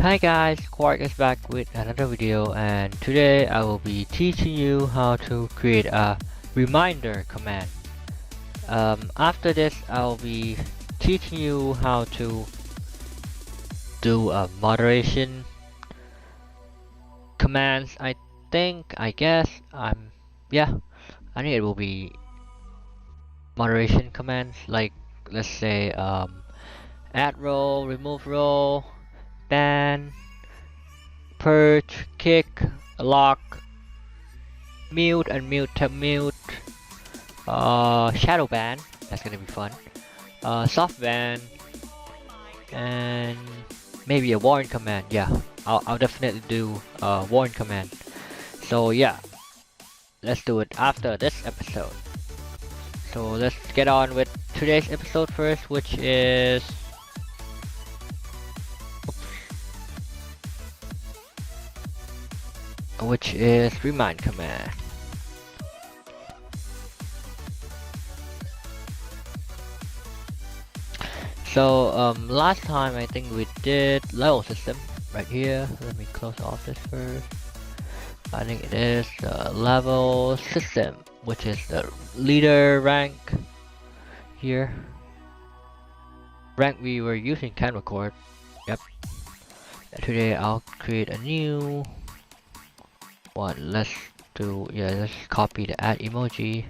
Hi guys, Quark is back with another video, and today I will be teaching you how to create a reminder command. After this, I'll be teaching you how to do a moderation commands. I guess, yeah, I think it will be moderation commands, like let's say add role, remove role, ban, purge, kick, lock, mute, unmute, to mute, shadow ban, that's gonna be fun, soft ban, and maybe a warn command. Yeah, I'll definitely do a warn command. So yeah, let's do it after this episode. So let's get on with today's episode first, which is remind command. So last time I think we did level system right here. Let me close off this first. I think it is the level system, which is the leader rank here. Rank we were using can record. Yep. Today I'll create a new one. Let's copy the add emoji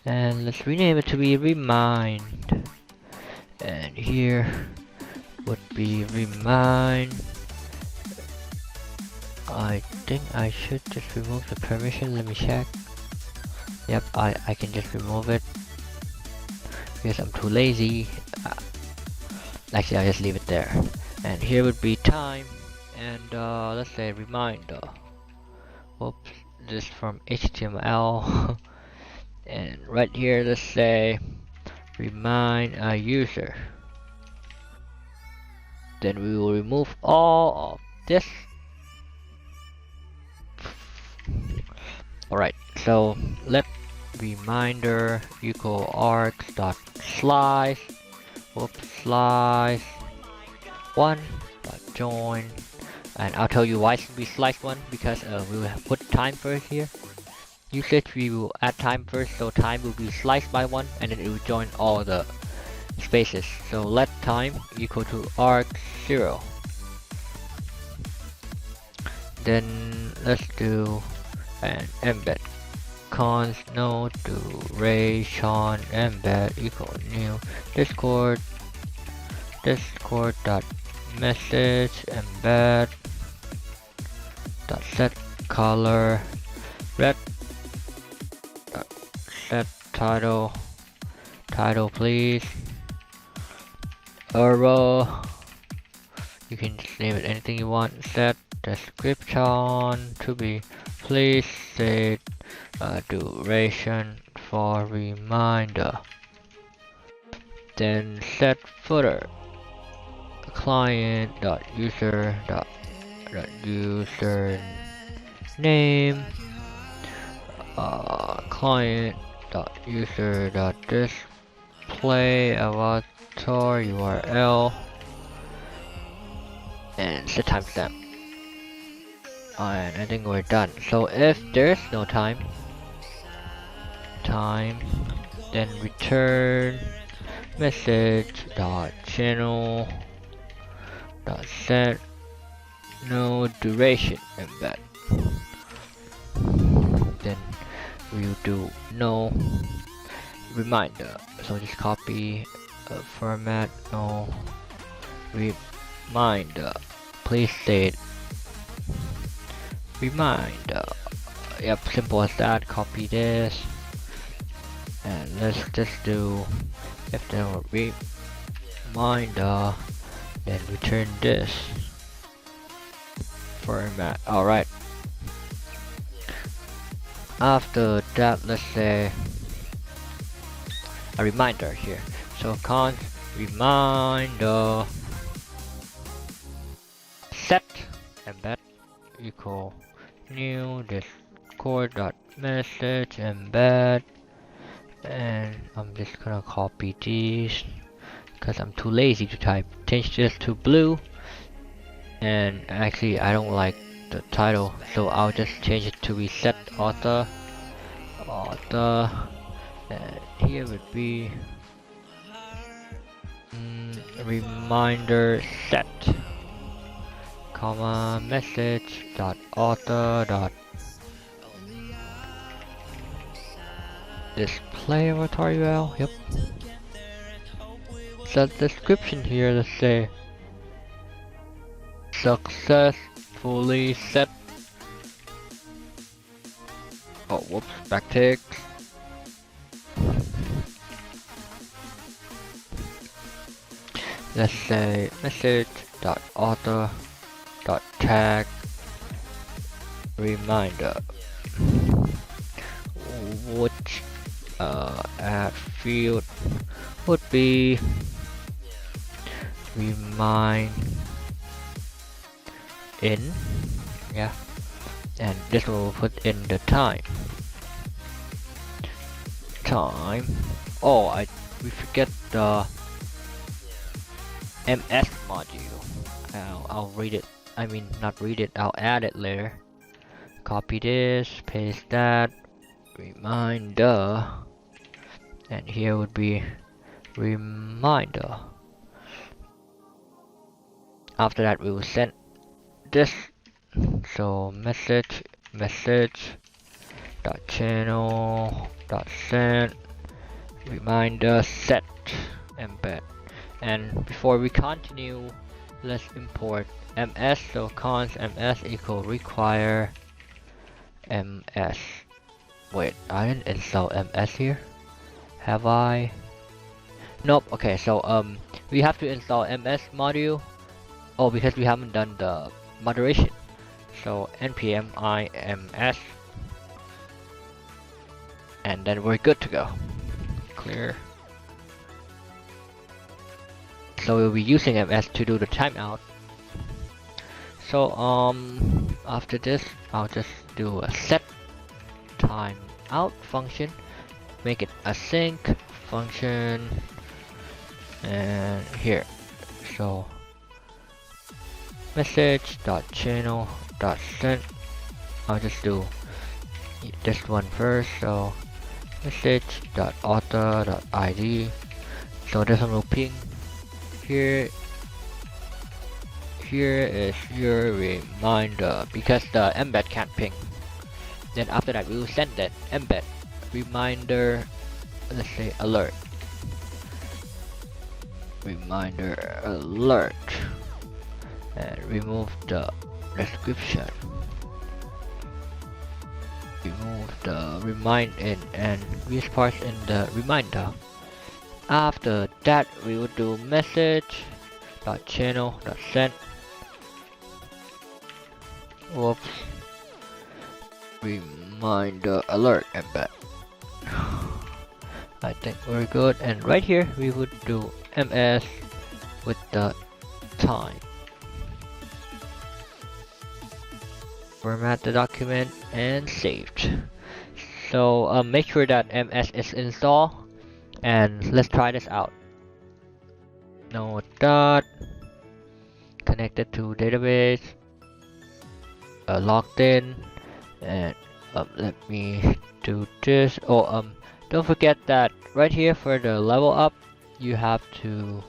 and let's rename it to be remind. And here would be remind. I think I should just remove the permission. Let me check. Yep, I can just remove it because I'm too lazy. Actually, I'll just leave it there. And here would be time, and let's say reminder. Oops, this from HTML. And right here, let's say remind a user. Then we will remove all of this. Alright, so let reminder equal arcs dot slice. Whoops, slice 1 dot join. And I'll tell you why it should be slice 1 because we will put time first here. Usage we will add time first, so time will be sliced by 1 and then it will join all the spaces. So let time equal to arc 0. Then let's do an embed const no duration embed equal new Dicord dot message embed dot set color red dot set title please arrow, you can just name it anything you want. Set description to be please set duration for reminder. Then set footer client dot user dot user name client dot user dot display avatar URL and set timestamp. And I think we're done. So if there's no time, then return message dot channel dot set no duration embed. Then we'll do no reminder. So just copy format no reminder. Please state reminder. Yep, simple as that. Copy this and let's just do if there were reminder, then return this format. Alright, after that let's say a reminder here. So const reminder set embed equal new Discord dot message embed, and I'm just gonna copy these because I'm too lazy to type. Change this to blue And actually I don't like the title, so I'll just change it to reset author. And here would be reminder set, comma message dot author dot display avatar URL. Yep. Set description here. Let's say successfully set. Oh, whoops, backtick. Let's say message.author.tag reminder, which add field would be remind in, yeah, and this will put in the time. Oh, we forget the MS module. I'll read it. I mean, not read it. I'll add it later. Copy this, paste that, reminder, and here would be reminder. After that, we will send this. So message dot channel dot send reminder set embed. And before we continue, let's import ms. So const ms equal require ms. Wait, I didn't install ms here. Have I? Nope. Okay, so we have to install ms module. Oh, because we haven't done the moderation. So npm ims, and then we're good to go. Clear. So we'll be using ms to do the timeout. So after this, I'll just do a set timeout function, make it async function, and here. So message.channel.send. I'll just do this one first. So message.author.id. So this one will ping. Here is your reminder, because the embed can't ping. Then after that, we will send that embed reminder. Let's say alert. Reminder alert. And remove the description. Remove the remind in and these parts in the reminder. After that, we will do message.channel.send. Whoops. Reminder alert embed. I think we're good. And right here, we would do ms with the time. Format the document and saved. So make sure that ms is installed, and let's try this out. Node dot connected to database, logged in, and let me do this. Oh, don't forget that right here for the level up, you have to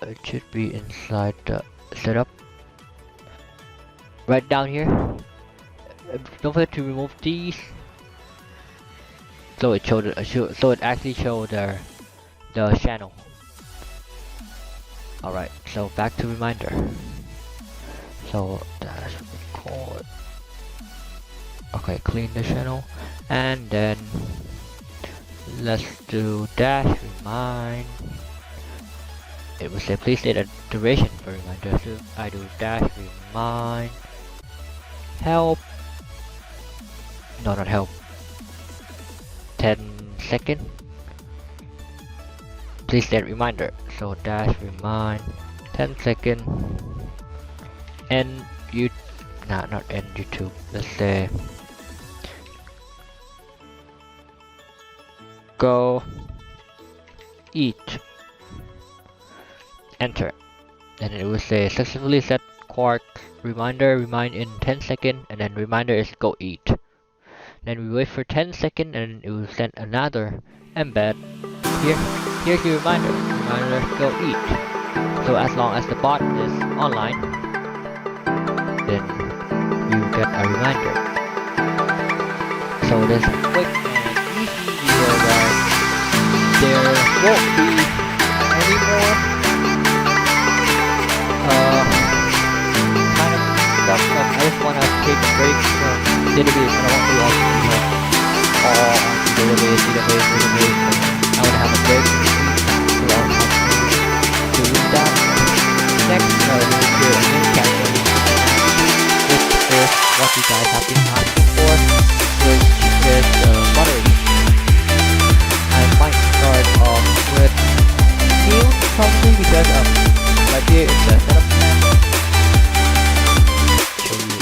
it should be inside the setup. Right down here, don't forget to remove these, so it showed so it actually showed the channel. All right, so back to reminder. So dash record. Okay, clean the channel, and then let's do dash remind. It will say please state a duration for reminder. So I do dash remind. Help. No, not help. 10 second. Please set reminder. So dash remind 10 second. End you. Nah, not end YouTube. Let's say go eat. Enter. and it will say successfully set Quark reminder, remind in 10 seconds, and then reminder is go eat. Then we wait for 10 seconds and it will send another embed. Here's your reminder, reminder go eat. So as long as the bot is online, then you get a reminder. So there's a quick and easy video that there won't be any more kind of stuff. I just wanna take a break from database. I don't want to also all on database. I wanna have a break so I'll have to do that. Next, we'll do a new category, which is what you guys have been asking for, which is moderation. I might start off with new, probably because right here is the setup plan. Show you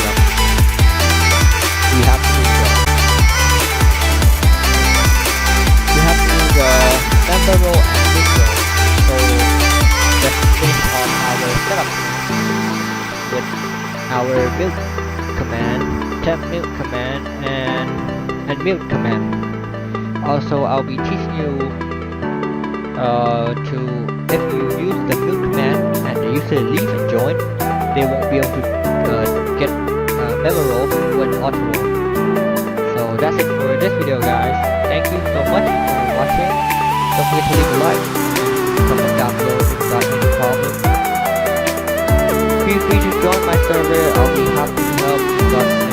setup. We have to the member role and this role. So let's finish off our setup with our build command, temp milk command, and milk command. Also, I'll be teaching you to if you use the milk command and the user leave and join, they won't be able to get member role when auto roll. So that's it for this video, guys. Thank you so much for watching. Don't forget to leave a like, comment down below if you've got any problems. Feel free to join my server. I'll be happy to help you guys.